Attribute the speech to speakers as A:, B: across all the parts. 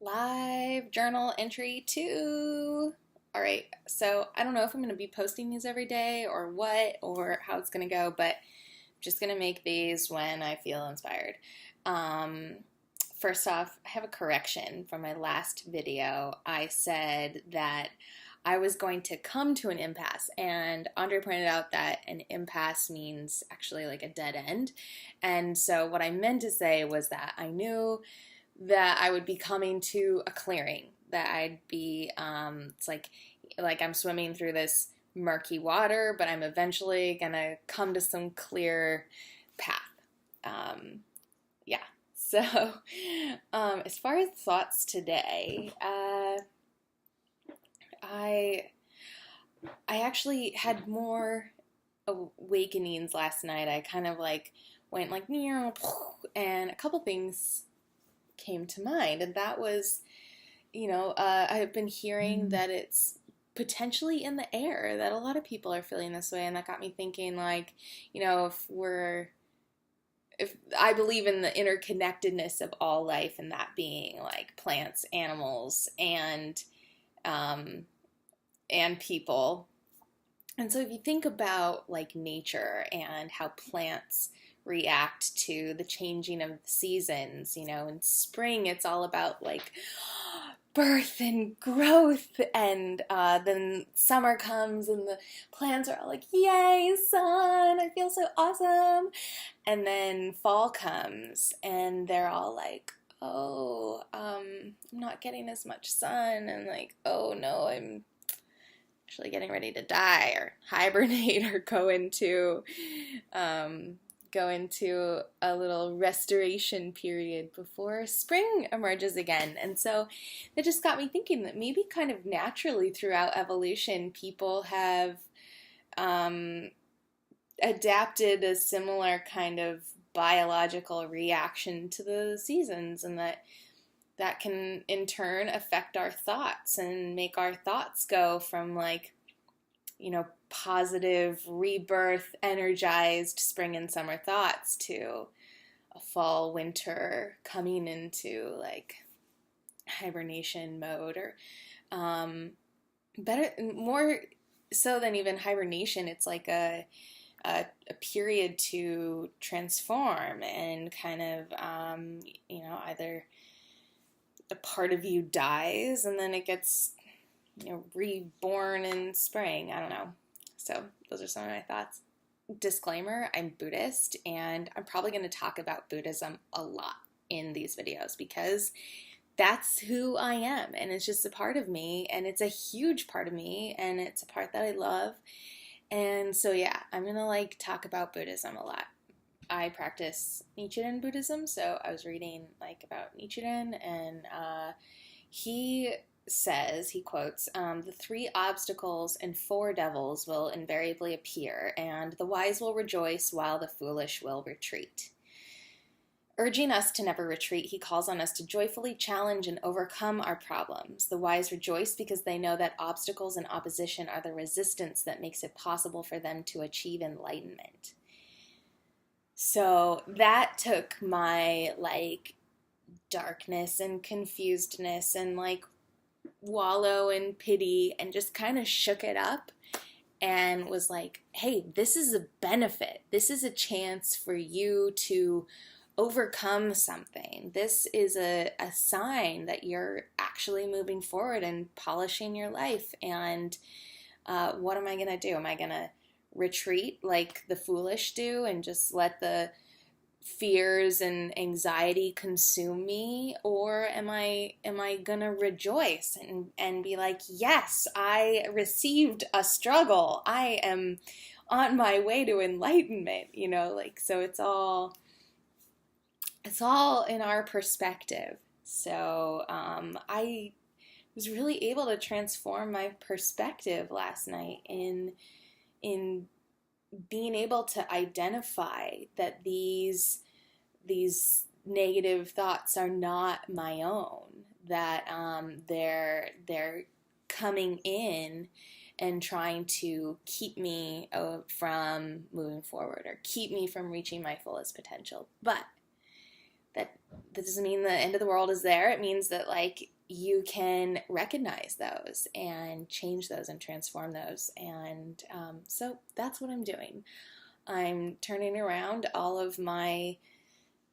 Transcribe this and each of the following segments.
A: Live journal entry 2. All right, so I don't know if I'm going to be posting these every day or what or how it's going to go, but I'm just going to make these when I feel inspired. Um, First off, I have a correction from my last video. I said that I was going to come to an impasse, and Andre pointed out that an impasse means actually like a dead end. And so what I meant to say was that I knew that I would be coming to a clearing, that I'd be, it's like I'm swimming through this murky water, but I'm eventually gonna come to some clear path. Yeah. So, as far as thoughts today, I actually had more awakenings last night. I kind of like went like, and a couple things came to mind, and that was, I've been hearing that it's potentially in the air, that a lot of people are feeling this way, and that got me thinking, like, if I believe in the interconnectedness of all life, and that being like plants, animals, and people. And so if you think about like nature and how plants react to the changing of the seasons, in spring it's all about like birth and growth, and then summer comes and the plants are all like, yay, sun, I feel so awesome. And then fall comes and they're all like, oh, I'm not getting as much sun, and like, oh no, I'm actually getting ready to die or hibernate or go into a little restoration period before spring emerges again. And so that just got me thinking that maybe kind of naturally throughout evolution, people have adapted a similar kind of biological reaction to the seasons, and that can in turn affect our thoughts and make our thoughts go from like, positive rebirth, energized spring and summer thoughts to a fall, winter coming into like hibernation mode, or better, more so than even hibernation. It's like a period to transform and kind of, either a part of you dies and then it gets, reborn in spring. I don't know. So those are some of my thoughts. Disclaimer, I'm Buddhist, and I'm probably going to talk about Buddhism a lot in these videos because that's who I am, and it's just a part of me, and it's a huge part of me, and it's a part that I love. And so yeah, I'm going to like talk about Buddhism a lot. I practice Nichiren Buddhism, so I was reading like about Nichiren, and he quotes, the 3 obstacles and 4 devils will invariably appear, and the wise will rejoice while the foolish will retreat. Urging us to never retreat, he calls on us to joyfully challenge and overcome our problems. The wise rejoice because they know that obstacles and opposition are the resistance that makes it possible for them to achieve enlightenment. So that took my like darkness and confusedness and like wallow in pity and just kind of shook it up and was like, hey, this is a benefit. This is a chance for you to overcome something. This is a sign that you're actually moving forward and polishing your life. And what am I going to do? Am I going to retreat like the foolish do and just let the fears and anxiety consume me, or am I gonna rejoice and be like, yes, I received a struggle, I am on my way to enlightenment, so it's all in our perspective. So I was really able to transform my perspective last night in being able to identify that these negative thoughts are not my own, that they're coming in and trying to keep me from moving forward or keep me from reaching my fullest potential. But that doesn't mean the end of the world is there. It means that like you can recognize those and change those and transform those. And so that's what I'm doing. I'm turning around all of my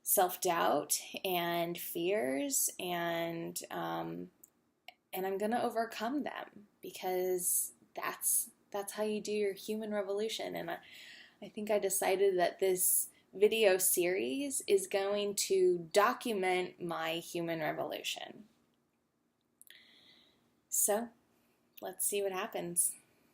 A: self-doubt and fears, and I'm gonna overcome them, because that's how you do your human revolution. And I think I decided that this video series is going to document my human revolution. So let's see what happens.